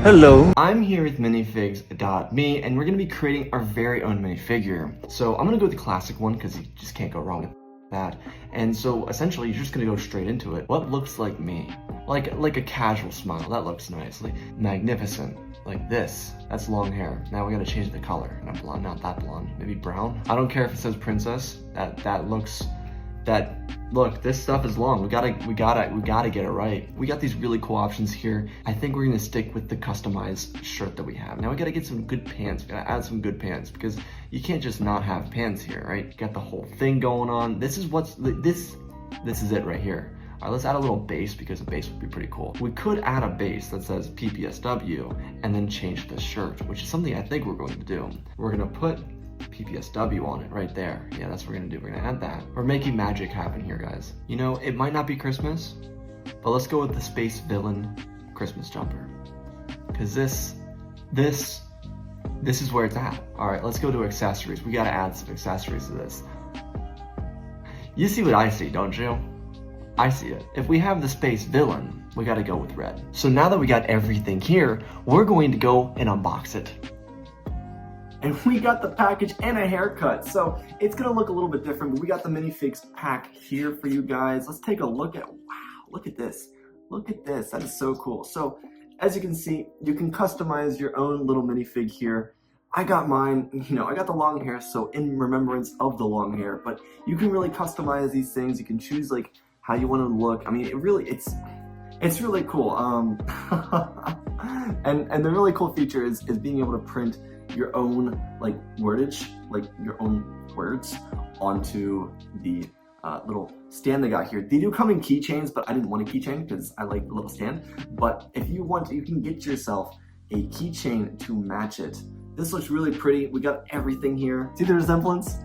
Hello. I'm here with minifigs.me and we're going to be creating our very own minifigure. So I'm going to go with the classic one because you just can't go wrong with that. And so essentially you're just going to go straight into it. What looks like me? Like a casual smile. That looks nice. Like magnificent. Like this. That's long hair. Now we got to change the color. Not blonde, not that blonde. Maybe brown. I don't care if it says princess. Look, this stuff is long. We gotta get it right. We got these really cool options here. I think we're gonna stick with the customized shirt that we have. Now we gotta get some good pants. We gotta add some good pants because you can't just not have pants here, right? You got the whole thing going on. This is it right here. All right, let's add a little base because a base would be pretty cool. We could add a base that says PPSW and then change the shirt, which is something I think we're going to do. We're gonna put PPSW on it right there. Yeah, that's what we're gonna do. We're gonna add that. We're making magic happen here, guys. You know, it might not be Christmas, but let's go with the space villain Christmas jumper. Cause this is where it's at. All right, let's go to accessories. We gotta add some accessories to this. You see what I see, don't you? I see it. If we have the space villain, we gotta go with red. So now that we got everything here, we're going to go and unbox it. And we got the package and a haircut, so it's gonna look a little bit different, but we got the minifigs pack here for you guys. Let's take a look at, wow, look at this. Look at this, that is so cool. So as you can see, you can customize your own little minifig here. I got mine, you know, I got the long hair, so in remembrance of the long hair, but you can really customize these things. You can choose like how you wanna look. I mean, it's really cool. And the really cool feature is being able to print your own like wordage, like your own words onto the little stand they got here. They do come in keychains, but I didn't want a keychain because I like the little stand. But if you want to, you can get yourself a keychain to match it. This looks really pretty. We got everything here. See the resemblance?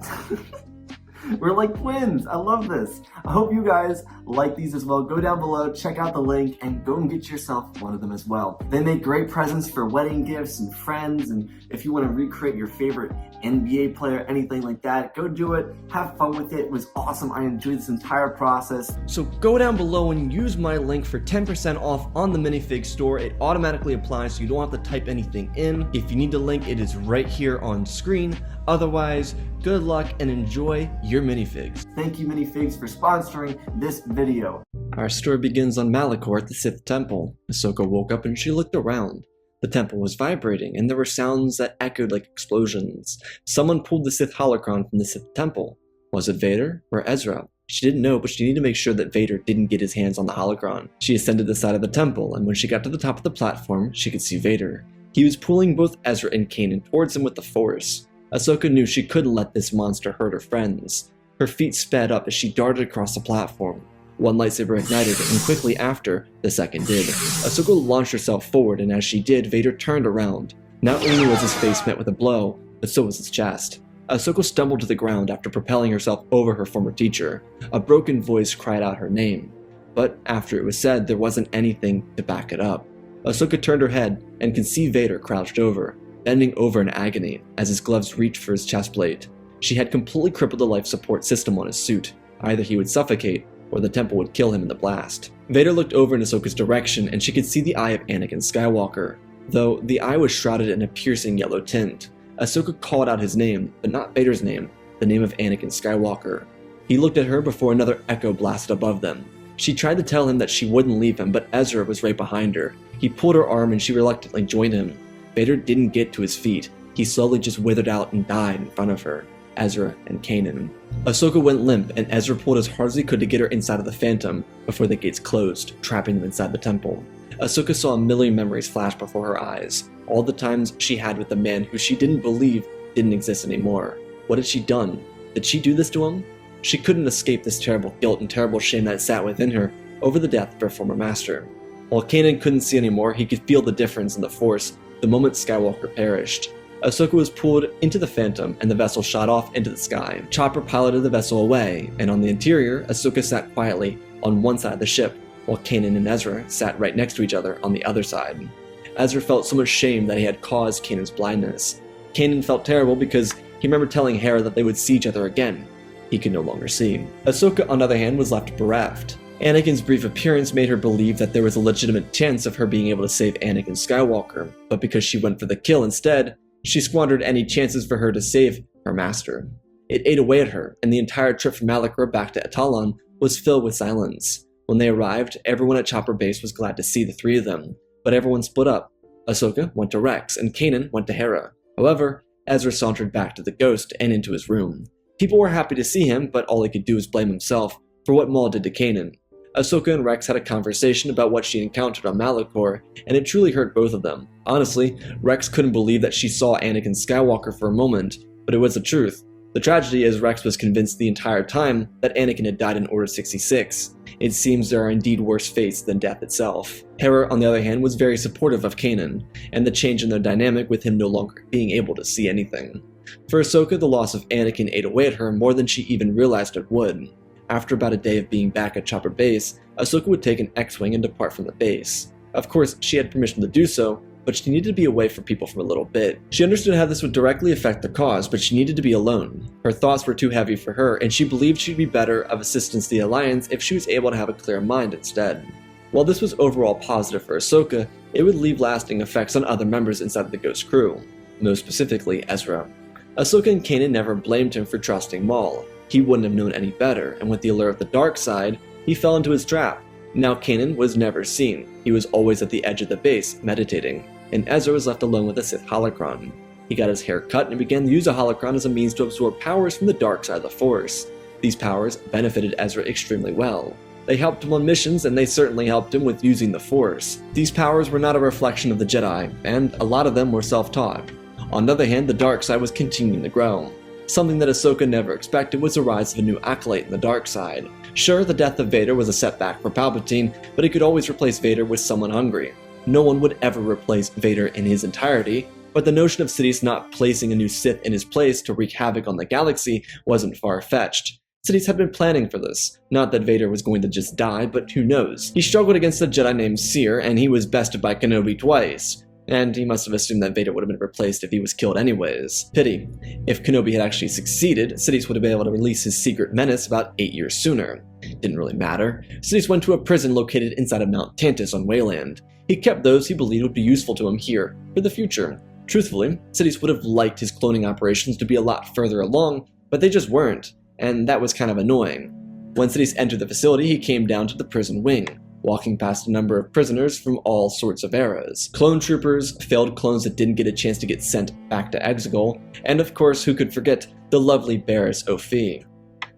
We're like twins. I love this. I hope you guys like these as well. Go down below, check out the link, and go and get yourself one of them as well. They make great presents for wedding gifts and friends, and if you want to recreate your favorite NBA player, anything like that, go do it. Have fun with it. It was awesome. I enjoyed this entire process. So go down below and use my link for 10% off on the minifig store. It automatically applies, so you don't have to type anything in. If you need the link, it is right here on screen. Otherwise, good luck and enjoy your minifigs. Thank you, minifigs, for sponsoring this video. Our story begins on Malachor at the Sith Temple. Ahsoka woke up and she looked around. The temple was vibrating and there were sounds that echoed like explosions. Someone pulled the Sith holocron from the Sith Temple. Was it Vader or Ezra? She didn't know, but she needed to make sure that Vader didn't get his hands on the holocron. She ascended the side of the temple, and when she got to the top of the platform, she could see Vader. He was pulling both Ezra and Kanan towards him with the Force. Ahsoka knew she couldn't let this monster hurt her friends. Her feet sped up as she darted across the platform. One lightsaber ignited, and quickly after, the second did. Ahsoka launched herself forward, and as she did, Vader turned around. Not only was his face met with a blow, but so was his chest. Ahsoka stumbled to the ground after propelling herself over her former teacher. A broken voice cried out her name. But after it was said, there wasn't anything to back it up. Ahsoka turned her head and could see Vader crouched over, bending over in agony as his gloves reached for his chest plate. She had completely crippled the life support system on his suit. Either he would suffocate, or the temple would kill him in the blast. Vader looked over in Ahsoka's direction and she could see the eye of Anakin Skywalker, though the eye was shrouded in a piercing yellow tint. Ahsoka called out his name, but not Vader's name, the name of Anakin Skywalker. He looked at her before another echo blasted above them. She tried to tell him that she wouldn't leave him, but Ezra was right behind her. He pulled her arm and she reluctantly joined him. Vader didn't get to his feet. He slowly just withered out and died in front of her, Ezra and Kanan. Ahsoka went limp and Ezra pulled as hard as he could to get her inside of the Phantom before the gates closed, trapping them inside the temple. Ahsoka saw a million memories flash before her eyes, all the times she had with the man who she didn't believe didn't exist anymore. What had she done? Did she do this to him? She couldn't escape this terrible guilt and terrible shame that sat within her over the death of her former master. While Kanan couldn't see anymore, he could feel the difference in the Force the moment Skywalker perished. Ahsoka was pulled into the Phantom and the vessel shot off into the sky. Chopper piloted the vessel away, and on the interior, Ahsoka sat quietly on one side of the ship, while Kanan and Ezra sat right next to each other on the other side. Ezra felt so much shame that he had caused Kanan's blindness. Kanan felt terrible because he remembered telling Hera that they would see each other again. He could no longer see. Ahsoka, on the other hand, was left bereft. Anakin's brief appearance made her believe that there was a legitimate chance of her being able to save Anakin Skywalker, but because she went for the kill instead, she squandered any chances for her to save her master. It ate away at her, and the entire trip from Malachor back to Atalon was filled with silence. When they arrived, everyone at Chopper Base was glad to see the three of them, but everyone split up. Ahsoka went to Rex, and Kanan went to Hera. However, Ezra sauntered back to the Ghost and into his room. People were happy to see him, but all he could do was blame himself for what Maul did to Kanan. Ahsoka and Rex had a conversation about what she encountered on Malachor, and it truly hurt both of them. Honestly, Rex couldn't believe that she saw Anakin Skywalker for a moment, but it was the truth. The tragedy is Rex was convinced the entire time that Anakin had died in Order 66. It seems there are indeed worse fates than death itself. Hera, on the other hand, was very supportive of Kanan, and the change in their dynamic with him no longer being able to see anything. For Ahsoka, the loss of Anakin ate away at her more than she even realized it would. After about a day of being back at Chopper Base, Ahsoka would take an X-Wing and depart from the base. Of course, she had permission to do so, but she needed to be away from people for a little bit. She understood how this would directly affect the cause, but she needed to be alone. Her thoughts were too heavy for her, and she believed she'd be better of assistance to the Alliance if she was able to have a clear mind instead. While this was overall positive for Ahsoka, it would leave lasting effects on other members inside the Ghost crew, most specifically Ezra. Ahsoka and Kanan never blamed him for trusting Maul. He wouldn't have known any better, and with the allure of the dark side, he fell into his trap. Now Kanan was never seen. He was always at the edge of the base, meditating, and Ezra was left alone with a Sith holocron. He got his hair cut and began to use a holocron as a means to absorb powers from the dark side of the Force. These powers benefited Ezra extremely well. They helped him on missions, and they certainly helped him with using the Force. These powers were not a reflection of the Jedi, and a lot of them were self-taught. On the other hand, the dark side was continuing to grow. Something that Ahsoka never expected was the rise of a new acolyte in the dark side. Sure, the death of Vader was a setback for Palpatine, but he could always replace Vader with someone hungry. No one would ever replace Vader in his entirety, but the notion of Sidious not placing a new Sith in his place to wreak havoc on the galaxy wasn't far-fetched. Sidious had been planning for this. Not that Vader was going to just die, but who knows. He struggled against a Jedi named Seer, and he was bested by Kenobi twice. And he must have assumed that Vader would have been replaced if he was killed anyways. Pity. If Kenobi had actually succeeded, Sidious would have been able to release his secret menace about 8 years sooner. Didn't really matter. Sidious went to a prison located inside of Mount Tantus on Wayland. He kept those he believed would be useful to him here, for the future. Truthfully, Sidious would have liked his cloning operations to be a lot further along, but they just weren't, and that was kind of annoying. When Sidious entered the facility, he came down to the prison wing, walking past a number of prisoners from all sorts of eras. Clone troopers, failed clones that didn't get a chance to get sent back to Exegol, and of course, who could forget the lovely Barriss Ophi.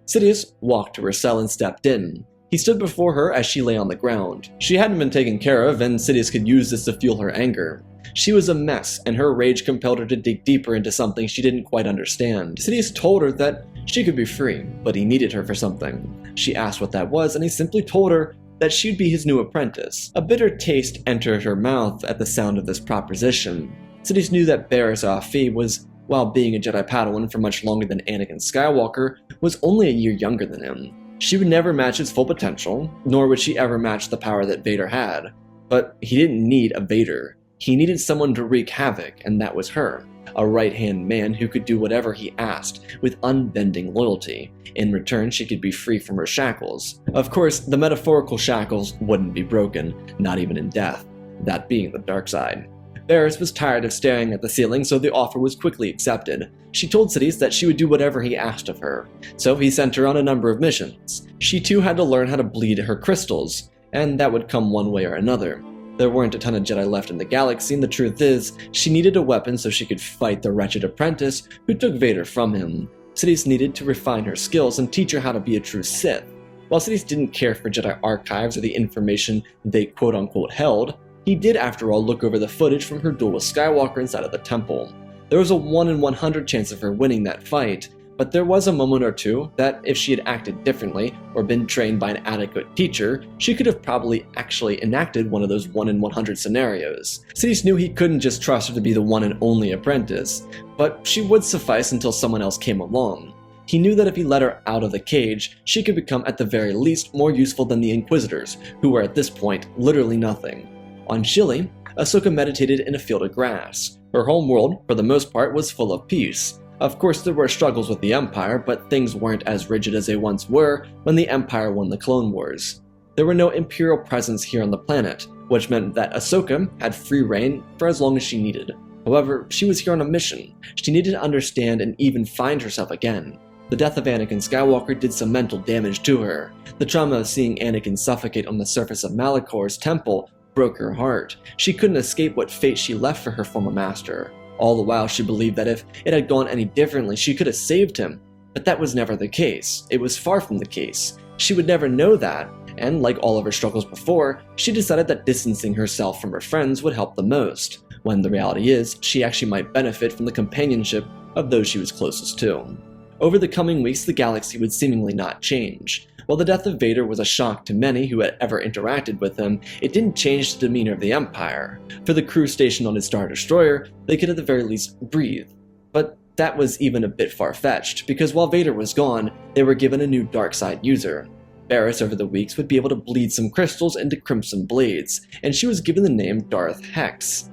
Sidious walked to her cell and stepped in. He stood before her as she lay on the ground. She hadn't been taken care of, and Sidious could use this to fuel her anger. She was a mess, and her rage compelled her to dig deeper into something she didn't quite understand. Sidious told her that she could be free, but he needed her for something. She asked what that was, and he simply told her that she'd be his new apprentice. A bitter taste entered her mouth at the sound of this proposition. Sidious knew that Barriss Ophi was, while being a Jedi Padawan for much longer than Anakin Skywalker, was only a year younger than him. She would never match his full potential, nor would she ever match the power that Vader had. But he didn't need a Vader. He needed someone to wreak havoc, and that was her. A right-hand man who could do whatever he asked, with unbending loyalty. In return, she could be free from her shackles. Of course, the metaphorical shackles wouldn't be broken, not even in death, that being the dark side. Barriss was tired of staring at the ceiling, so the offer was quickly accepted. She told Sidious that she would do whatever he asked of her, so he sent her on a number of missions. She too had to learn how to bleed her crystals, and that would come one way or another. There weren't a ton of Jedi left in the galaxy, and the truth is, she needed a weapon so she could fight the wretched apprentice who took Vader from him. Sidious needed to refine her skills and teach her how to be a true Sith. While Sidious didn't care for Jedi archives or the information they quote-unquote held, he did after all look over the footage from her duel with Skywalker inside of the temple. There was a 1 in 100 chance of her winning that fight, but there was a moment or two that if she had acted differently or been trained by an adequate teacher, she could have probably actually enacted one of those 1 in 100 scenarios. Sidious knew he couldn't just trust her to be the one and only apprentice, but she would suffice until someone else came along. He knew that if he let her out of the cage, she could become at the very least more useful than the Inquisitors, who were at this point literally nothing. On Shili, Ahsoka meditated in a field of grass. Her home world, for the most part, was full of peace. Of course, there were struggles with the Empire, but things weren't as rigid as they once were when the Empire won the Clone Wars. there were no Imperial presence here on the planet, which meant that Ahsoka had free reign for as long as she needed. However, she was here on a mission. She needed to understand and even find herself again. The death of Anakin Skywalker did some mental damage to her. The trauma of seeing Anakin suffocate on the surface of Malachor's temple broke her heart. She couldn't escape what fate she left for her former master. All the while, she believed that if it had gone any differently, she could have saved him. But that was never the case. It was far from the case. She would never know that, and like all of her struggles before, she decided that distancing herself from her friends would help the most, when the reality is, she actually might benefit from the companionship of those she was closest to. Over the coming weeks, the galaxy would seemingly not change. While the death of Vader was a shock to many who had ever interacted with him, it didn't change the demeanor of the Empire. For the crew stationed on his Star Destroyer, they could at the very least breathe. But that was even a bit far-fetched, because while Vader was gone, they were given a new dark side user. Barriss over the weeks would be able to bleed some crystals into crimson blades, and she was given the name Darth Hex.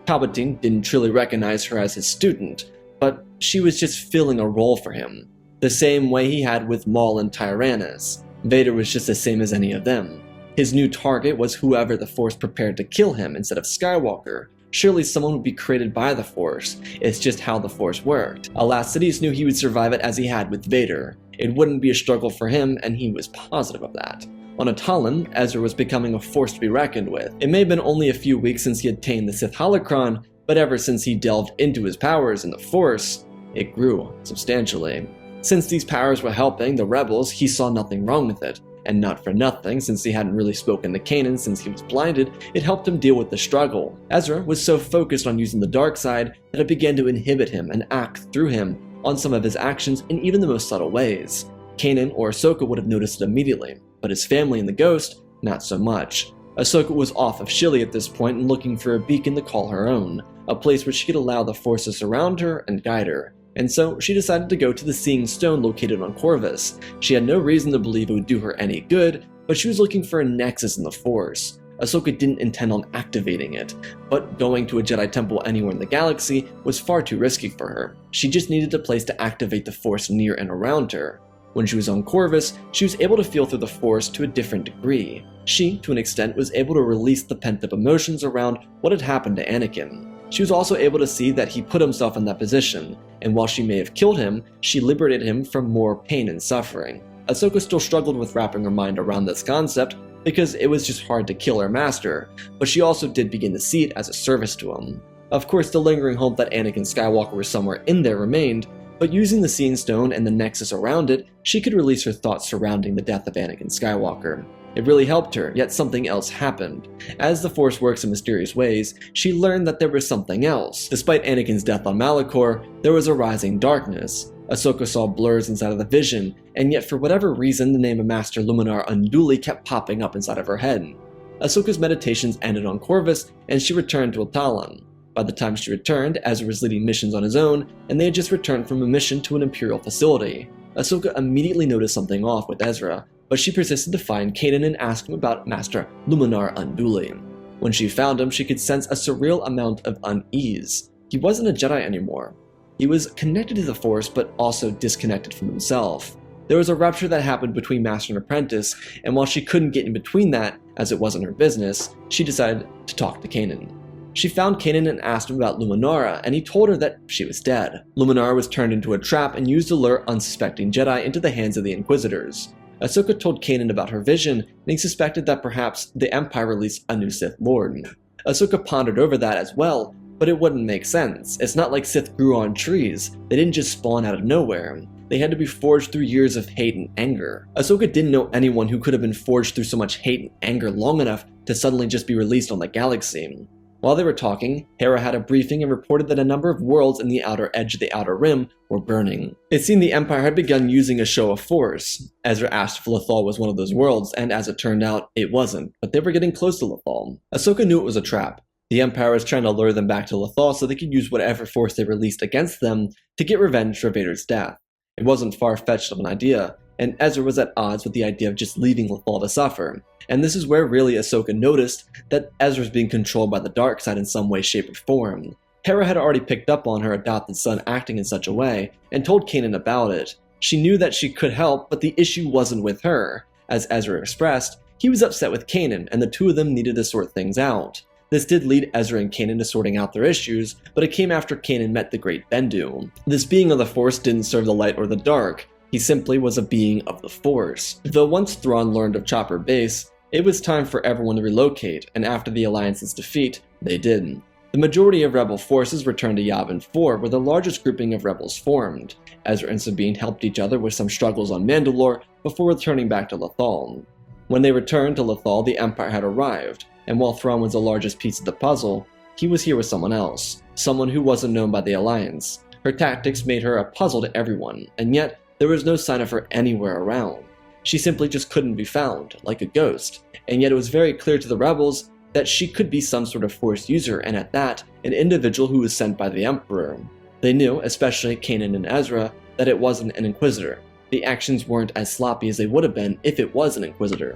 Palpatine didn't truly recognize her as his student, but she was just filling a role for him, the same way he had with Maul and Tyrannus. Vader was just the same as any of them. His new target was whoever the Force prepared to kill him instead of Skywalker. Surely someone would be created by the Force. It's just how the Force worked. Alas, Sidious knew he would survive it as he had with Vader. It wouldn't be a struggle for him, and he was positive of that. On Atalon, Ezra was becoming a force to be reckoned with. It may have been only a few weeks since he attained the Sith holocron, but ever since he delved into his powers in the Force, it grew substantially. Since these powers were helping the rebels, he saw nothing wrong with it. And not for nothing, since he hadn't really spoken to Kanan since he was blinded, it helped him deal with the struggle. Ezra was so focused on using the dark side that it began to inhibit him and act through him on some of his actions in even the most subtle ways. Kanan or Ahsoka would have noticed it immediately, but his family and the Ghost, not so much. Ahsoka was off of Shili at this point and looking for a beacon to call her own, a place where she could allow the Force to surround her and guide her. And so she decided to go to the Seeing Stone located on Corvus. She had no reason to believe it would do her any good, but she was looking for a nexus in the Force. Ahsoka didn't intend on activating it, but going to a Jedi temple anywhere in the galaxy was far too risky for her. She just needed a place to activate the Force near and around her. When she was on Corvus, she was able to feel through the Force to a different degree. She, to an extent, was able to release the pent-up emotions around what had happened to Anakin. She was also able to see that he put himself in that position, and while she may have killed him, she liberated him from more pain and suffering. Ahsoka still struggled with wrapping her mind around this concept because it was just hard to kill her master, but she also did begin to see it as a service to him. Of course, the lingering hope that Anakin Skywalker was somewhere in there remained, but using the Seeing Stone and the nexus around it, she could release her thoughts surrounding the death of Anakin Skywalker. It really helped her, yet something else happened. As the Force works in mysterious ways, she learned that there was something else. Despite Anakin's death on Malachor, there was a rising darkness. Ahsoka saw blurs inside of the vision, and yet for whatever reason the name of Master Luminar Unduli kept popping up inside of her head. Ahsoka's meditations ended on Corvus, and she returned to Atalon. By the time she returned, Ezra was leading missions on his own, and they had just returned from a mission to an Imperial facility. Ahsoka immediately noticed something off with Ezra, but she persisted to find Kanan and ask him about Master Luminar Unduli. When she found him, she could sense a surreal amount of unease. He wasn't a Jedi anymore. He was connected to the Force, but also disconnected from himself. There was a rupture that happened between Master and Apprentice, and while she couldn't get in between that, as it wasn't her business, she decided to talk to Kanan. She found Kanan and asked him about Luminara, and he told her that she was dead. Luminara was turned into a trap and used to lure unsuspecting Jedi into the hands of the Inquisitors. Ahsoka told Kanan about her vision, and he suspected that perhaps the Empire released a new Sith Lord. Ahsoka pondered over that as well, but it wouldn't make sense. It's not like Sith grew on trees. They didn't just spawn out of nowhere. They had to be forged through years of hate and anger. Ahsoka didn't know anyone who could have been forged through so much hate and anger long enough to suddenly just be released on the galaxy. While they were talking, Hera had a briefing and reported that a number of worlds in the outer edge of the Outer Rim were burning. It seemed the Empire had begun using a show of force. Ezra asked if Lothal was one of those worlds, and as it turned out, it wasn't, but they were getting close to Lothal. Ahsoka knew it was a trap. The Empire was trying to lure them back to Lothal so they could use whatever force they released against them to get revenge for Vader's death. It wasn't far-fetched of an idea, and Ezra was at odds with the idea of just leaving Lothal to suffer. And this is where really Ahsoka noticed that Ezra's being controlled by the dark side in some way, shape, or form. Hera had already picked up on her adopted son acting in such a way, and told Kanan about it. She knew that she could help, but the issue wasn't with her. As Ezra expressed, He was upset with Kanan, and the two of them needed to sort things out. This did lead Ezra and Kanan to sorting out their issues, but it came after Kanan met the Great Bendu. This being of the Force didn't serve the light or the dark. He simply was a being of the Force. Though once Thrawn learned of Chopper Base, it was time for everyone to relocate, and after the Alliance's defeat, they did. The majority of Rebel forces returned to Yavin 4, where the largest grouping of rebels formed. Ezra and Sabine helped each other with some struggles on Mandalore before returning back to Lothal. When they returned to Lothal, the Empire had arrived, and while Thrawn was the largest piece of the puzzle, he was here with someone else, someone who wasn't known by the Alliance. Her tactics made her a puzzle to everyone, and yet there was no sign of her anywhere around. She simply just couldn't be found, like a ghost, and yet it was very clear to the rebels that she could be some sort of Force user, and at that, an individual who was sent by the Emperor. They knew, especially Kanan and Ezra, that it wasn't an Inquisitor. The actions weren't as sloppy as they would have been if it was an Inquisitor.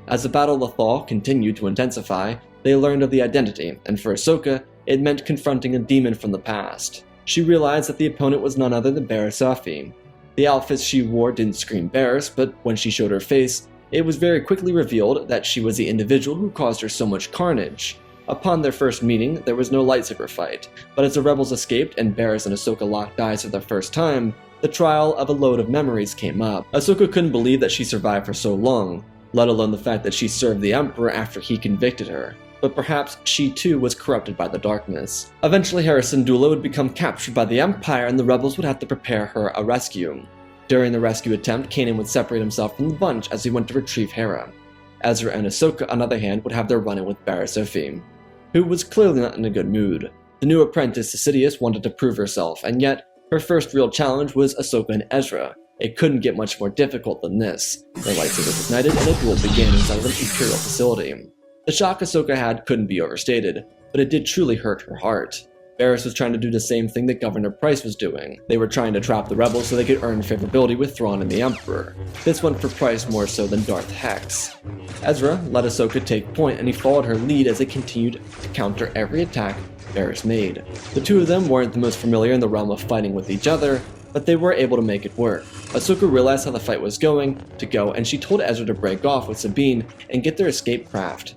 As the Battle of Lothal continued to intensify, they learned of the identity, and for Ahsoka, it meant confronting a demon from the past. She realized that the opponent was none other than Barriss. The outfits she wore didn't scream Barriss, but when she showed her face, it was very quickly revealed that she was the individual who caused her so much carnage. Upon their first meeting, there was no lightsaber fight, but as the rebels escaped and Barriss and Ahsoka locked eyes for the first time, the trial of a load of memories came up. Ahsoka couldn't believe that she survived for so long, let alone the fact that she served the Emperor after he convicted her. But perhaps she too was corrupted by the darkness. Eventually Hera Syndulla would become captured by the Empire and the rebels would have to prepare her a rescue. During the rescue attempt, Kanan would separate himself from the bunch as he went to retrieve Hera. Ezra and Ahsoka, on the other hand, would have their run-in with Barriss, who was clearly not in a good mood. The new apprentice, Sidious, wanted to prove herself, and yet her first real challenge was Ahsoka and Ezra. It couldn't get much more difficult than this. Their lightsabers ignited and a duel began inside of an Imperial facility. The shock Ahsoka had couldn't be overstated, but it did truly hurt her heart. Barriss was trying to do the same thing that Governor Pryce was doing. They were trying to trap the rebels so they could earn favorability with Thrawn and the Emperor. This went for Pryce more so than Darth Hex. Ezra let Ahsoka take point and he followed her lead as they continued to counter every attack Barriss made. The two of them weren't the most familiar in the realm of fighting with each other, but they were able to make it work. Ahsoka realized how the fight was going to go and she told Ezra to break off with Sabine and get their escape craft.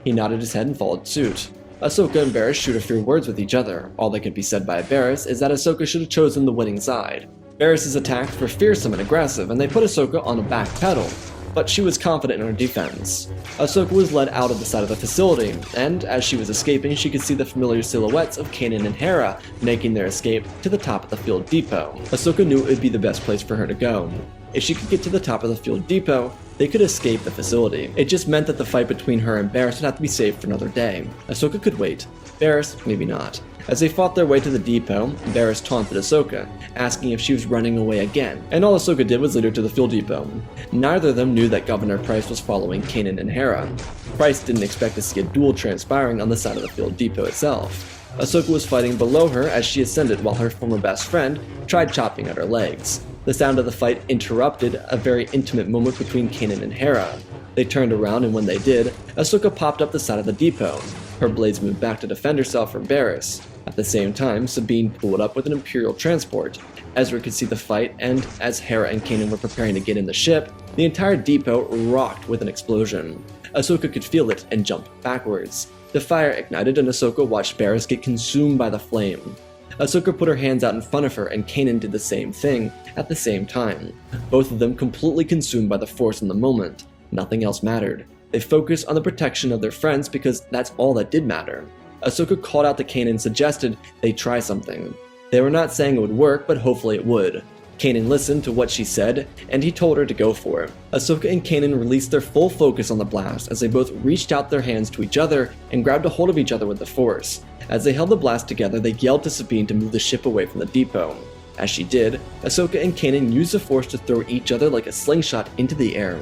He nodded his head and followed suit. Ahsoka and Barriss shoot a few words with each other. All that could be said by Barriss is that Ahsoka should have chosen the winning side. Barriss's attacks were fearsome and aggressive, and they put Ahsoka on a back pedal, but she was confident in her defense. Ahsoka was led out of the side of the facility, and as she was escaping, she could see the familiar silhouettes of Kanan and Hera making their escape to the top of the fuel depot. Ahsoka knew it would be the best place for her to go. If she could get to the top of the fuel depot, they could escape the facility. It just meant that the fight between her and Barriss would have to be saved for another day. Ahsoka could wait. Barriss, maybe not. As they fought their way to the depot, Barriss taunted Ahsoka, asking if she was running away again, and all Ahsoka did was lead her to the fuel depot. Neither of them knew that Governor Pryce was following Kanan and Hera. Pryce didn't expect to see a duel transpiring on the side of the fuel depot itself. Ahsoka was fighting below her as she ascended while her former best friend tried chopping at her legs. The sound of the fight interrupted a very intimate moment between Kanan and Hera. They turned around and when they did, Ahsoka popped up the side of the depot. Her blades moved back to defend herself from Barriss. At the same time, Sabine pulled up with an Imperial transport. Ezra could see the fight, and as Hera and Kanan were preparing to get in the ship, the entire depot rocked with an explosion. Ahsoka could feel it and jumped backwards. The fire ignited and Ahsoka watched Barriss get consumed by the flame. Ahsoka put her hands out in front of her and Kanan did the same thing at the same time. Both of them completely consumed by the Force in the moment. Nothing else mattered. They focused on the protection of their friends because that's all that did matter. Ahsoka called out to Kanan and suggested they try something. They were not saying it would work, but hopefully it would. Kanan listened to what she said, and he told her to go for it. Ahsoka and Kanan released their full focus on the blast as they both reached out their hands to each other and grabbed a hold of each other with the Force. As they held the blast together, they yelled to Sabine to move the ship away from the depot. As she did, Ahsoka and Kanan used the Force to throw each other like a slingshot into the air.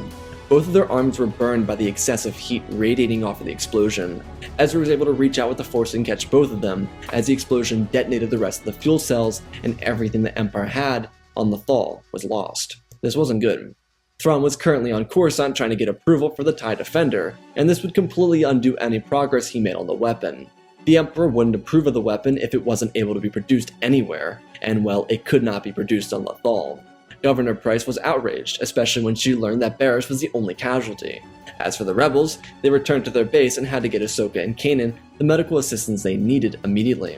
Both of their arms were burned by the excessive heat radiating off of the explosion. Ezra was able to reach out with the Force and catch both of them as the explosion detonated the rest of the fuel cells and everything the Empire had on Lothal was lost. This wasn't good. Thrawn was currently on Coruscant trying to get approval for the TIE Defender, and this would completely undo any progress he made on the weapon. The Emperor wouldn't approve of the weapon if it wasn't able to be produced anywhere, and well, it could not be produced on Lothal. Governor Price was outraged, especially when she learned that Barriss was the only casualty. As for the rebels, they returned to their base and had to get Ahsoka and Kanan the medical assistance they needed immediately.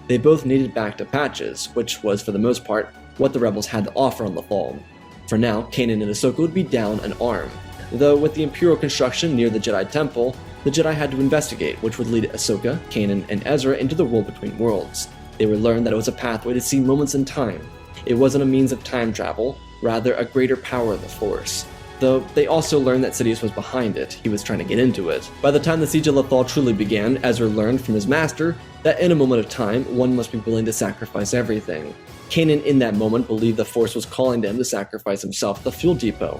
They both needed backed-up patches, which was, for the most part, what the rebels had to offer on Lothal. For now, Kanan and Ahsoka would be down an arm, though with the Imperial construction near the Jedi Temple, the Jedi had to investigate, which would lead Ahsoka, Kanan, and Ezra into the world between worlds. They would learn that it was a pathway to see moments in time. It wasn't a means of time travel, rather a greater power of the Force. Though they also learned that Sidious was behind it, he was trying to get into it. By the time the Siege of Lothal truly began, Ezra learned from his master that in a moment of time, one must be willing to sacrifice everything. Kanan in that moment believed the Force was calling to him to sacrifice himself at the fuel depot.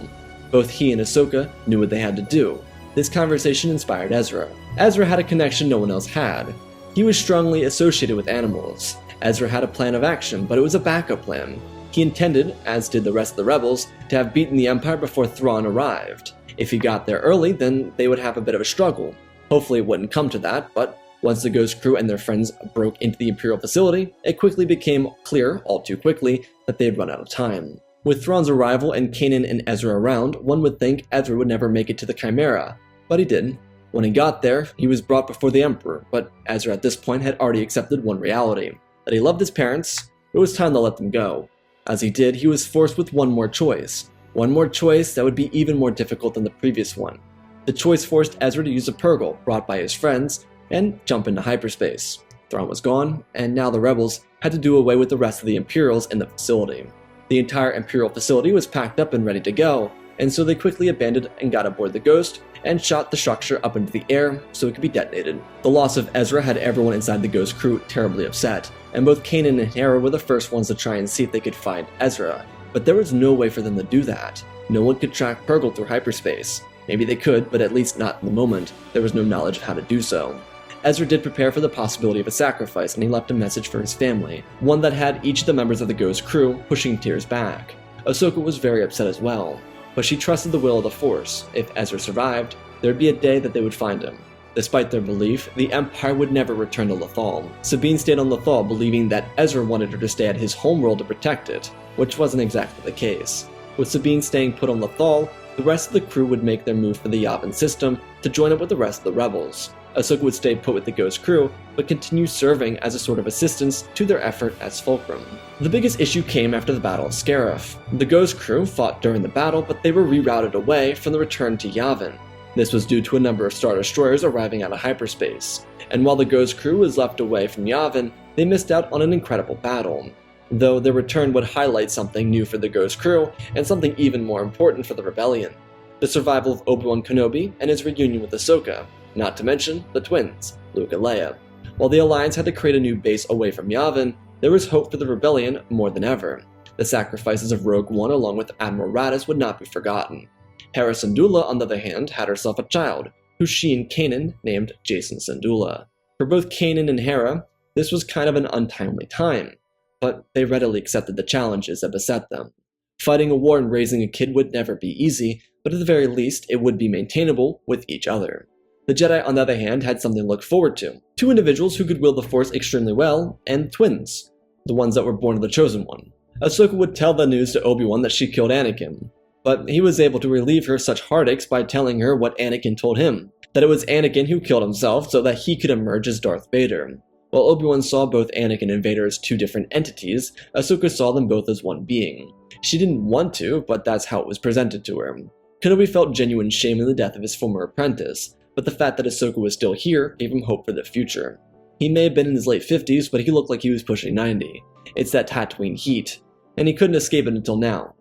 Both he and Ahsoka knew what they had to do. This conversation inspired Ezra. Ezra had a connection no one else had. He was strongly associated with animals. Ezra had a plan of action, but it was a backup plan. He intended, as did the rest of the rebels, to have beaten the Empire before Thrawn arrived. If he got there early, then they would have a bit of a struggle. Hopefully it wouldn't come to that, but once the Ghost crew and their friends broke into the Imperial facility, it quickly became clear, all too quickly, that they had run out of time. With Thrawn's arrival and Kanan and Ezra around, one would think Ezra would never make it to the Chimera, but he did. When he got there, he was brought before the Emperor, but Ezra at this point had already accepted one reality, that he loved his parents. It was time to let them go. As he did, he was forced with one more choice that would be even more difficult than the previous one. The choice forced Ezra to use a Purgle brought by his friends and jump into hyperspace. Thrawn was gone, and now the rebels had to do away with the rest of the Imperials in the facility. The entire Imperial facility was packed up and ready to go, and so they quickly abandoned and got aboard the Ghost and shot the structure up into the air so it could be detonated. The loss of Ezra had everyone inside the Ghost crew terribly upset, and both Kanan and Hera were the first ones to try and see if they could find Ezra. But there was no way for them to do that. No one could track Purgle through hyperspace. Maybe they could, but at least not in the moment. There was no knowledge of how to do so. Ezra did prepare for the possibility of a sacrifice, and he left a message for his family, one that had each of the members of the Ghost crew pushing tears back. Ahsoka was very upset as well, but she trusted the will of the Force. If Ezra survived, there would be a day that they would find him. Despite their belief, the Empire would never return to Lothal. Sabine stayed on Lothal believing that Ezra wanted her to stay at his homeworld to protect it, which wasn't exactly the case. With Sabine staying put on Lothal, the rest of the crew would make their move for the Yavin system to join up with the rest of the rebels. Ahsoka would stay put with the Ghost crew, but continue serving as a sort of assistance to their effort as Fulcrum. The biggest issue came after the Battle of Scarif. The Ghost crew fought during the battle, but they were rerouted away from the return to Yavin. This was due to a number of Star Destroyers arriving out of hyperspace, and while the Ghost crew was left away from Yavin, they missed out on an incredible battle. Though their return would highlight something new for the Ghost crew, and something even more important for the Rebellion: the survival of Obi-Wan Kenobi and his reunion with Ahsoka, not to mention the twins, Luke and Leia. While the Alliance had to create a new base away from Yavin, there was hope for the Rebellion more than ever. The sacrifices of Rogue One along with Admiral Raddus would not be forgotten. Hera Syndulla, on the other hand, had herself a child, who she and Kanan named Jacen Syndulla. For both Kanan and Hera, this was kind of an untimely time, but they readily accepted the challenges that beset them. Fighting a war and raising a kid would never be easy, but at the very least, it would be maintainable with each other. The Jedi, on the other hand, had something to look forward to. Two individuals who could wield the Force extremely well, and twins, the ones that were born of the Chosen One. Ahsoka would tell the news to Obi-Wan that she killed Anakin, but he was able to relieve her such heartaches by telling her what Anakin told him, that it was Anakin who killed himself so that he could emerge as Darth Vader. While Obi-Wan saw both Anakin and Vader as two different entities, Ahsoka saw them both as one being. She didn't want to, but that's how it was presented to her. Kenobi felt genuine shame in the death of his former apprentice, but the fact that Ahsoka was still here gave him hope for the future. He may have been in his late 50s, but he looked like he was pushing 90. It's that Tatooine heat, and he couldn't escape it until now.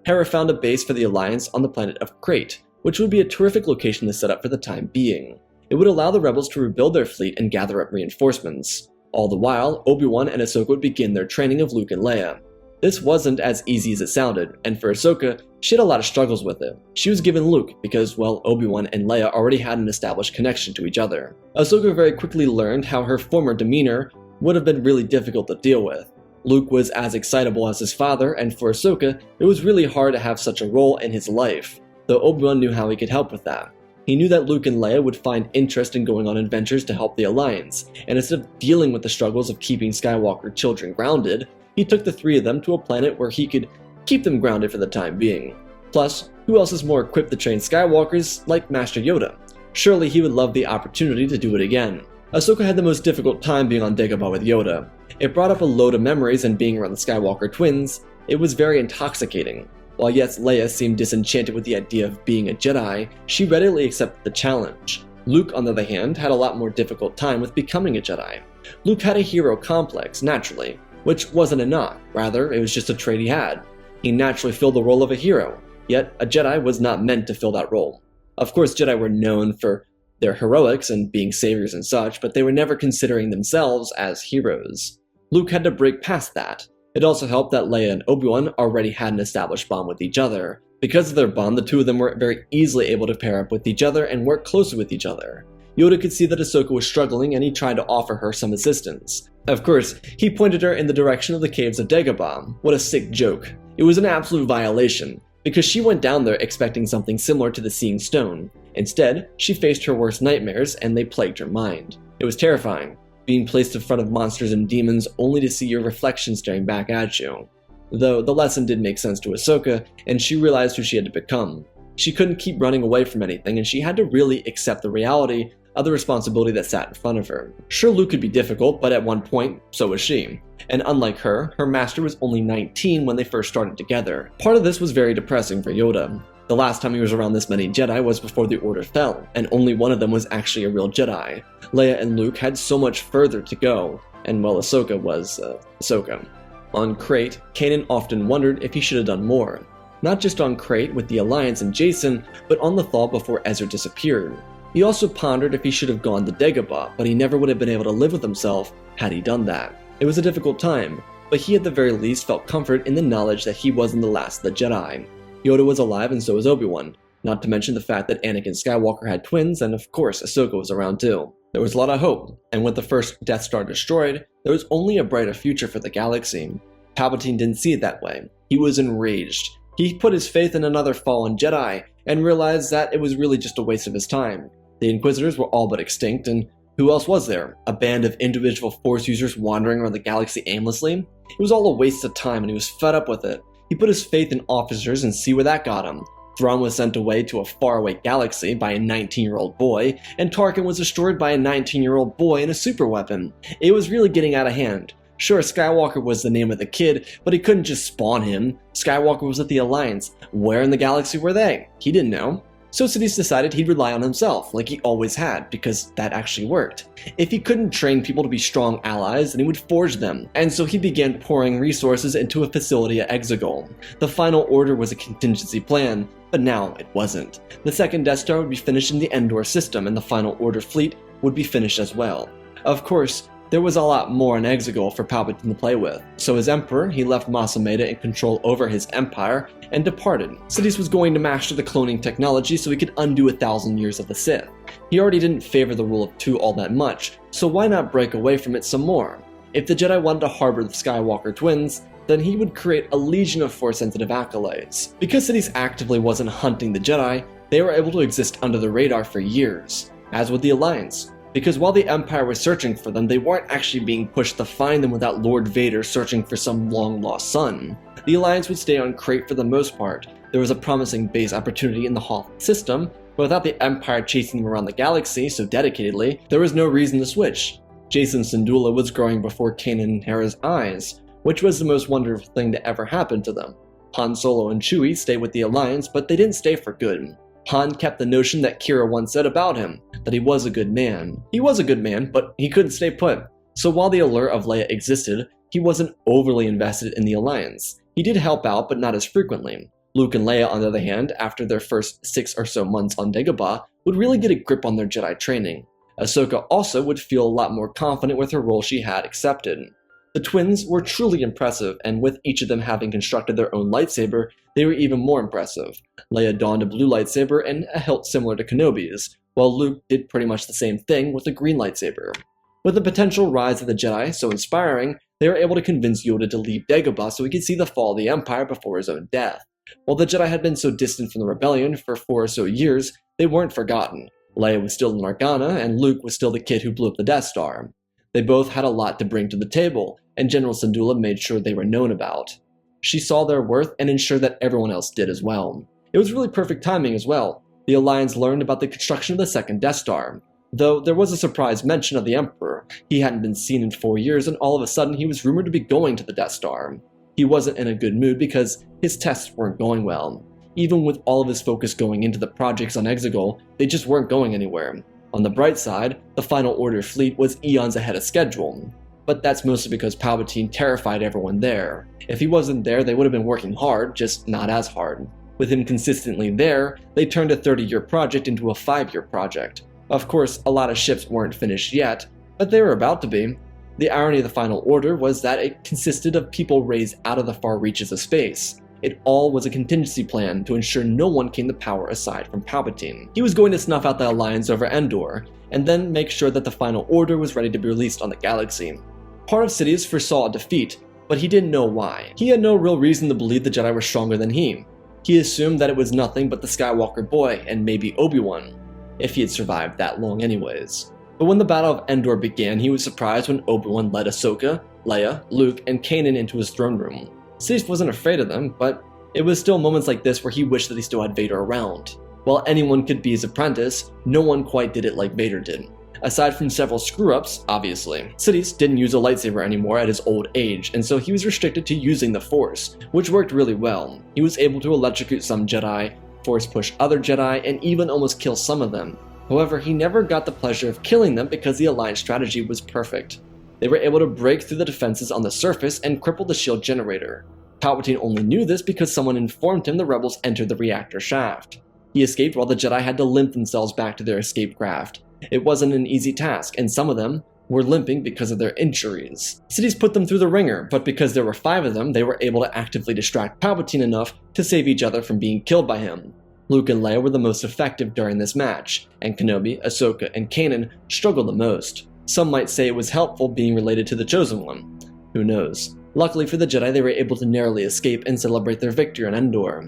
Hera found a base for the Alliance on the planet of Crate, which would be a terrific location to set up for the time being. It would allow the rebels to rebuild their fleet and gather up reinforcements. All the while, Obi-Wan and Ahsoka would begin their training of Luke and Leia. This wasn't as easy as it sounded, and for Ahsoka, she had a lot of struggles with it. She was given Luke because, well, Obi-Wan and Leia already had an established connection to each other. Ahsoka very quickly learned how her former demeanor would have been really difficult to deal with. Luke was as excitable as his father, and for Ahsoka, it was really hard to have such a role in his life, though Obi-Wan knew how he could help with that. He knew that Luke and Leia would find interest in going on adventures to help the Alliance, and instead of dealing with the struggles of keeping Skywalker children grounded, he took the three of them to a planet where he could keep them grounded for the time being. Plus, who else is more equipped to train Skywalkers like Master Yoda? Surely he would love the opportunity to do it again. Ahsoka had the most difficult time being on Dagobah with Yoda. It brought up a load of memories, and being around the Skywalker twins, it was very intoxicating. While yes, Leia seemed disenchanted with the idea of being a Jedi, she readily accepted the challenge. Luke, on the other hand, had a lot more difficult time with becoming a Jedi. Luke had a hero complex, naturally, which wasn't a knock, rather, it was just a trait he had. He naturally filled the role of a hero, yet a Jedi was not meant to fill that role. Of course, Jedi were known for their heroics and being saviors and such, but they were never considering themselves as heroes. Luke had to break past that. It also helped that Leia and Obi-Wan already had an established bond with each other. Because of their bond, the two of them were very easily able to pair up with each other and work closely with each other. Yoda could see that Ahsoka was struggling, and he tried to offer her some assistance. Of course, he pointed her in the direction of the caves of Dagobah. What a sick joke. It was an absolute violation, because she went down there expecting something similar to the Seeing Stone. Instead, she faced her worst nightmares, and they plagued her mind. It was terrifying, being placed in front of monsters and demons only to see your reflection staring back at you. Though the lesson did make sense to Ahsoka, and she realized who she had to become. She couldn't keep running away from anything, and she had to really accept the reality of the responsibility that sat in front of her. Sure, Luke could be difficult, but at one point, so was she. And unlike her master was only 19 when they first started together. Part of this was very depressing for Yoda. The last time he was around this many Jedi was before the Order fell, and only one of them was actually a real Jedi. Leia and Luke had so much further to go, and well, Ahsoka was, Ahsoka. On Crate, Kanan often wondered if he should have done more. Not just on Crate with the Alliance and Jacen, but on the Thaw before Ezra disappeared. He also pondered if he should have gone to Dagobah, but he never would have been able to live with himself had he done that. It was a difficult time, but he at the very least felt comfort in the knowledge that he wasn't the last of the Jedi. Yoda was alive and so was Obi-Wan, not to mention the fact that Anakin Skywalker had twins, and of course Ahsoka was around too. There was a lot of hope, and with the first Death Star destroyed, there was only a brighter future for the galaxy. Palpatine didn't see it that way. He was enraged. He put his faith in another fallen Jedi, and realized that it was really just a waste of his time. The Inquisitors were all but extinct, and who else was there? A band of individual Force users wandering around the galaxy aimlessly? It was all a waste of time, and he was fed up with it. He put his faith in officers, and see where that got him. Thrawn was sent away to a faraway galaxy by a 19-year-old boy, and Tarkin was destroyed by a 19-year-old boy in a superweapon. It was really getting out of hand. Sure, Skywalker was the name of the kid, but he couldn't just spawn him. Skywalker was with the Alliance. Where in the galaxy were they? He didn't know. So Sidious decided he'd rely on himself, like he always had, because that actually worked. If he couldn't train people to be strong allies, then he would forge them, and so he began pouring resources into a facility at Exegol. The final order was a contingency plan, but now it wasn't. The second Death Star would be finished in the Endor system, and the final order fleet would be finished as well. Of course, there was a lot more in Exegol for Palpatine to play with, so as Emperor, he left Mas Amedda in control over his empire and departed. Sidious was going to master the cloning technology so he could undo 1,000 years of the Sith. He already didn't favor the rule of two all that much, so why not break away from it some more? If the Jedi wanted to harbor the Skywalker twins, then he would create a legion of Force-sensitive acolytes. Because Sidious actively wasn't hunting the Jedi, they were able to exist under the radar for years, as with the Alliance. Because while the Empire was searching for them, they weren't actually being pushed to find them without Lord Vader searching for some long-lost son. The Alliance would stay on Crate for the most part. There was a promising base opportunity in the Hoth system, but without the Empire chasing them around the galaxy so dedicatedly, there was no reason to switch. Jacen Syndulla was growing before Kanan and Hera's eyes, which was the most wonderful thing to ever happen to them. Han Solo and Chewie stayed with the Alliance, but they didn't stay for good. Han kept the notion that Kira once said about him, that he was a good man. He was a good man, but he couldn't stay put. So while the allure of Leia existed, he wasn't overly invested in the Alliance. He did help out, but not as frequently. Luke and Leia, on the other hand, after their first 6 or so months on Dagobah, would really get a grip on their Jedi training. Ahsoka also would feel a lot more confident with her role she had accepted. The twins were truly impressive, and with each of them having constructed their own lightsaber, they were even more impressive. Leia donned a blue lightsaber and a hilt similar to Kenobi's, while Luke did pretty much the same thing with a green lightsaber. With the potential rise of the Jedi so inspiring, they were able to convince Yoda to leave Dagobah so he could see the fall of the Empire before his own death. While the Jedi had been so distant from the rebellion for 4 or so years, they weren't forgotten. Leia was still in Organa, and Luke was still the kid who blew up the Death Star. They both had a lot to bring to the table, and General Syndulla made sure they were known about. she saw their worth and ensured that everyone else did as well. It was really perfect timing as well. The Alliance learned about the construction of the second Death Star. Though there was a surprise mention of the Emperor. He hadn't been seen in 4 years, and all of a sudden he was rumored to be going to the Death Star. He wasn't in a good mood because his tests weren't going well. Even with all of his focus going into the projects on Exegol, they just weren't going anywhere. On the bright side, the Final Order fleet was eons ahead of schedule. But that's mostly because Palpatine terrified everyone there. If he wasn't there, they would have been working hard, just not as hard. With him consistently there, they turned a 30-year project into a 5-year project. Of course, a lot of ships weren't finished yet, but they were about to be. The irony of the Final Order was that it consisted of people raised out of the far reaches of space. It all was a contingency plan to ensure no one came to power aside from Palpatine. He was going to snuff out the Alliance over Endor, and then make sure that the Final Order was ready to be released on the galaxy. Part of Sidious foresaw a defeat, but he didn't know why. He had no real reason to believe the Jedi were stronger than he. He assumed that it was nothing but the Skywalker boy and maybe Obi-Wan, if he had survived that long anyways. But when the Battle of Endor began, he was surprised when Obi-Wan led Ahsoka, Leia, Luke, and Kanan into his throne room. Sidious wasn't afraid of them, but it was still moments like this where he wished that he still had Vader around. While anyone could be his apprentice, no one quite did it like Vader did. Aside from several screw-ups, obviously. Sidious didn't use a lightsaber anymore at his old age, and so he was restricted to using the Force, which worked really well. He was able to electrocute some Jedi, Force push other Jedi, and even almost kill some of them. However, he never got the pleasure of killing them because the Alliance strategy was perfect. They were able to break through the defenses on the surface and cripple the shield generator. Palpatine only knew this because someone informed him the rebels entered the reactor shaft. He escaped while the Jedi had to limp themselves back to their escape craft. It wasn't an easy task, and some of them were limping because of their injuries. Sidious put them through the ringer, but because there were 5 of them, they were able to actively distract Palpatine enough to save each other from being killed by him. Luke and Leia were the most effective during this match, and Kenobi, Ahsoka, and Kanan struggled the most. Some might say it was helpful being related to the Chosen One. Who knows? Luckily for the Jedi, they were able to narrowly escape and celebrate their victory on Endor.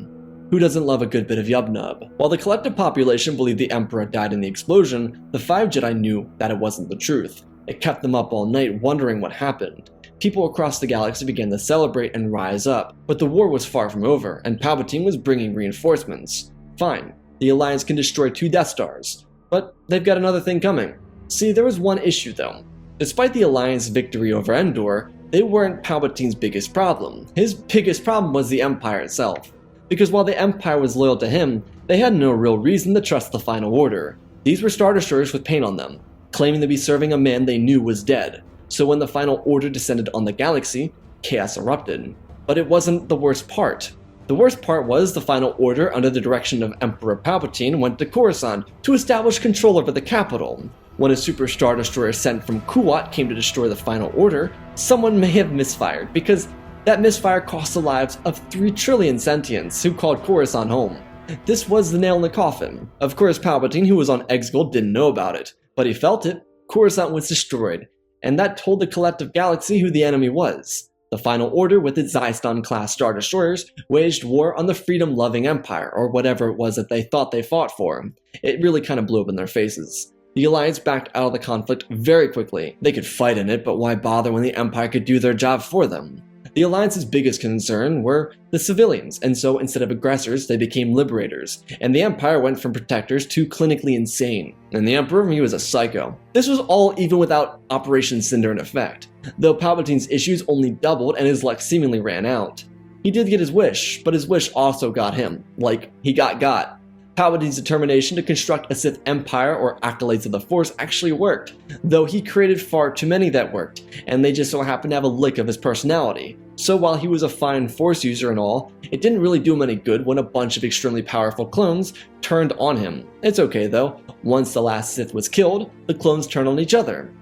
Who doesn't love a good bit of yub-nub? While the collective population believed the Emperor died in the explosion, the 5 Jedi knew that it wasn't the truth. It kept them up all night wondering what happened. People across the galaxy began to celebrate and rise up, but the war was far from over, and Palpatine was bringing reinforcements. Fine, the Alliance can destroy 2 Death Stars, but they've got another thing coming. See, there was one issue though. Despite the Alliance victory over Endor, they weren't Palpatine's biggest problem. His biggest problem was the Empire itself. Because while the Empire was loyal to him, they had no real reason to trust the Final Order. These were Star Destroyers with paint on them, claiming to be serving a man they knew was dead. So when the Final Order descended on the galaxy, chaos erupted. But it wasn't the worst part. The worst part was the Final Order, under the direction of Emperor Palpatine, went to Coruscant to establish control over the capital. When a Super Star Destroyer sent from Kuat came to destroy the Final Order, someone may have misfired, because that misfire cost the lives of 3 trillion sentients who called Coruscant home. This was the nail in the coffin. Of course, Palpatine, who was on Exegol, didn't know about it, but he felt it. Coruscant was destroyed, and that told the collective galaxy who the enemy was. The Final Order, with its Zyston-class Star Destroyers, waged war on the freedom-loving Empire, or whatever it was that they thought they fought for. It really kind of blew up in their faces. The Alliance backed out of the conflict very quickly. They could fight in it, but why bother when the Empire could do their job for them? The Alliance's biggest concern were the civilians, and so instead of aggressors, they became liberators, and the Empire went from protectors to clinically insane. And the Emperor, he was a psycho. This was all even without Operation Cinder in effect, though Palpatine's issues only doubled and his luck seemingly ran out. He did get his wish, but his wish also got him. Like, he got. Palpatine's determination to construct a Sith Empire or Acolytes of the Force actually worked, though he created far too many that worked, and they just so happened to have a lick of his personality. So while he was a fine Force user and all, it didn't really do him any good when a bunch of extremely powerful clones turned on him. It's okay though, once the last Sith was killed, the clones turned on each other.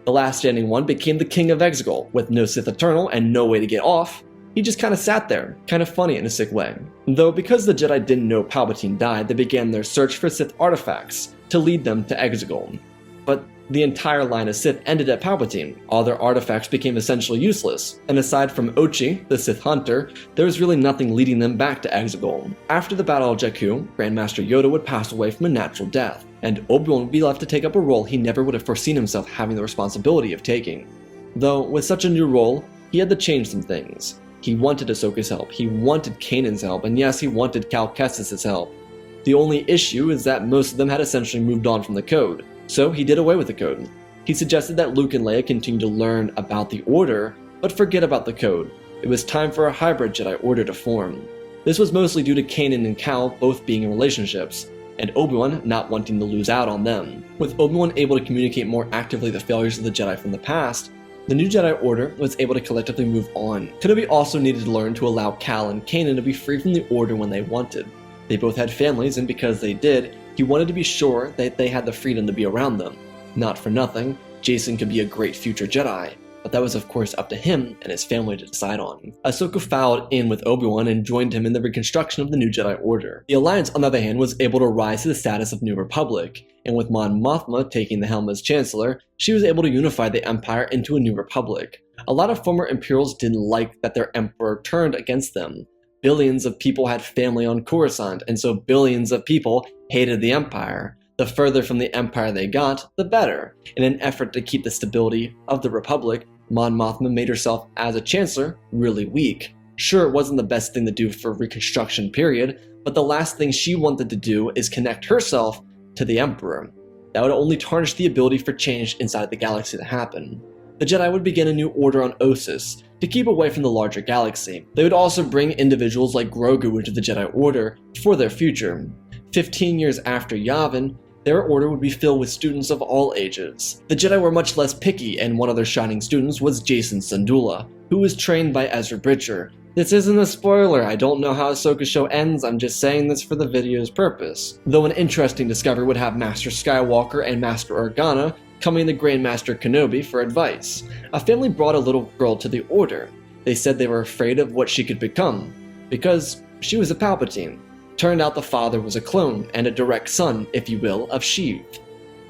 The last standing one became the King of Exegol, with no Sith Eternal and no way to get off. He just kind of sat there, kind of funny in a sick way. Though because the Jedi didn't know Palpatine died, they began their search for Sith artifacts to lead them to Exegol. But the entire line of Sith ended at Palpatine. All their artifacts became essentially useless, and aside from Ochi, the Sith Hunter, there was really nothing leading them back to Exegol. After the Battle of Jakku, Grandmaster Yoda would pass away from a natural death, and Obi-Wan would be left to take up a role he never would have foreseen himself having the responsibility of taking. Though, with such a new role, he had to change some things. He wanted Ahsoka's help, he wanted Kanan's help, and yes, he wanted Cal Kestis' help. The only issue is that most of them had essentially moved on from the code, so he did away with the code. He suggested that Luke and Leia continue to learn about the Order, but forget about the code. It was time for a hybrid Jedi Order to form. This was mostly due to Kanan and Cal both being in relationships, and Obi-Wan not wanting to lose out on them. With Obi-Wan able to communicate more actively the failures of the Jedi from the past, the new Jedi Order was able to collectively move on. Kenobi also needed to learn to allow Cal and Kanan to be free from the Order when they wanted. They both had families, and because they did, he wanted to be sure that they had the freedom to be around them. Not for nothing, Jacen could be a great future Jedi, but that was of course up to him and his family to decide on. Ahsoka fouled in with Obi-Wan and joined him in the reconstruction of the new Jedi Order. The Alliance, on the other hand, was able to rise to the status of New Republic, and with Mon Mothma taking the helm as Chancellor, she was able to unify the Empire into a New Republic. A lot of former Imperials didn't like that their Emperor turned against them. Billions of people had family on Coruscant, and so billions of people hated the Empire. The further from the Empire they got, the better. In an effort to keep the stability of the Republic, Mon Mothma made herself, as a Chancellor, really weak. Sure, it wasn't the best thing to do for Reconstruction period, but the last thing she wanted to do is connect herself to the Emperor. That would only tarnish the ability for change inside the galaxy to happen. The Jedi would begin a new order on Ossus, to keep away from the larger galaxy. They would also bring individuals like Grogu into the Jedi Order for their future. 15 years after Yavin, their order would be filled with students of all ages. The Jedi were much less picky, and one of their shining students was Jacen Syndulla, who was trained by Ezra Bridger. This isn't a spoiler, I don't know how Ahsoka's show ends, I'm just saying this for the video's purpose. Though an interesting discovery would have Master Skywalker and Master Organa coming to Grandmaster Kenobi for advice. A family brought a little girl to the Order. They said they were afraid of what she could become, because she was a Palpatine. Turned out the father was a clone, and a direct son, if you will, of Sheev.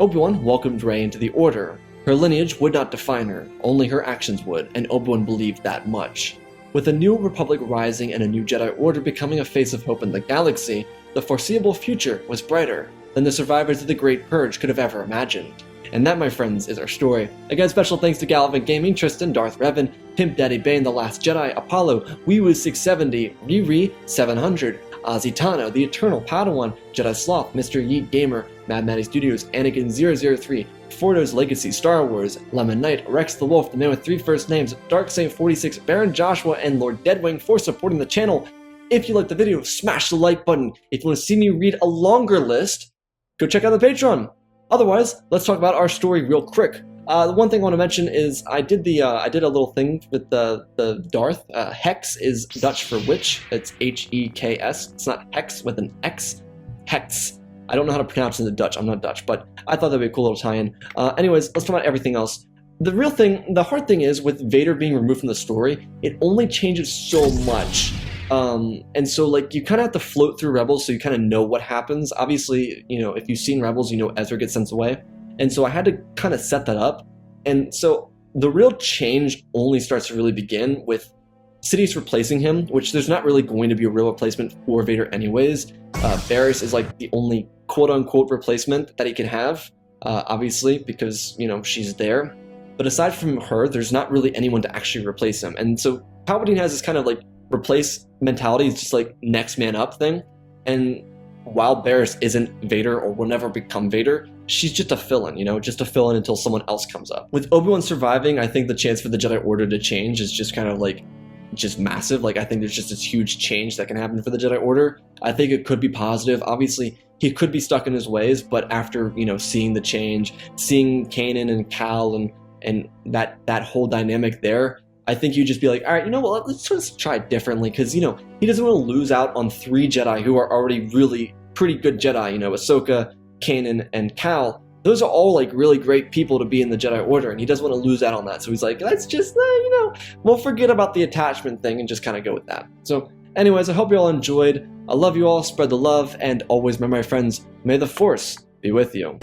Obi-Wan welcomed Rey into the Order. Her lineage would not define her, only her actions would, and Obi-Wan believed that much. With a new Republic rising and a new Jedi Order becoming a face of hope in the galaxy, the foreseeable future was brighter than the survivors of the Great Purge could have ever imagined. And that, my friends, is our story. Again, special thanks to Gallivant Gaming, Tristan, Darth Revan, Pimp Daddy Bane, The Last Jedi, Apollo, Weewoo670, Riri 700, Azitano, The Eternal Padawan, Jedi Sloth, Mr. Yeet Gamer, Mad Maddie Studios, Anakin 003, Fordo's Legacy, Star Wars, Lemon Knight, Rex the Wolf, the man with 3 first names, Dark Saint 46, Baron Joshua, and Lord Deadwing for supporting the channel. If you liked the video, smash the like button. If you want to see me read a longer list, go check out the Patreon. Otherwise, let's talk about our story real quick. The one thing I want to mention is I did a little thing with the Darth. Hex is Dutch for witch. It's H-E-K-S. It's not hex with an X. Hex. I don't know how to pronounce it in the Dutch. I'm not Dutch, but I thought that'd be a cool little tie-in. Anyways, let's talk about everything else. The hard thing is with Vader being removed from the story, it only changes so much. And so like you kind of have to float through Rebels so you kind of know what happens. Obviously, you know, if you've seen Rebels, you know Ezra gets sent away. And so I had to kind of set that up. And so the real change only starts to really begin with Sidious replacing him, which there's not really going to be a real replacement for Vader anyways. Barriss is like the only quote-unquote replacement that he can have, obviously, because, you know, she's there. But aside from her, there's not really anyone to actually replace him. And so Palpatine has this kind of like replace mentality, it's just like next man up thing. And while Barriss isn't Vader or will never become Vader, she's just a fill-in, you know, just a fill-in until someone else comes up. With Obi-Wan surviving, I think the chance for the Jedi Order to change is just kind of like, just massive. Like, I think there's just this huge change that can happen for the Jedi Order. I think it could be positive. Obviously, he could be stuck in his ways, but after, you know, seeing the change, seeing Kanan and Cal and that whole dynamic there, I think you'd just be like, all right, you know what, let's just try it differently, because, you know, he doesn't want to lose out on 3 Jedi who are already really pretty good Jedi, you know, Ahsoka, Kanan, and Cal. Those are all, like, really great people to be in the Jedi Order, and he doesn't want to lose out on that, so he's like, let's just, you know, we'll forget about the attachment thing and just kind of go with that. So, anyways, I hope you all enjoyed. I love you all, spread the love, and always remember, my friends, may the Force be with you.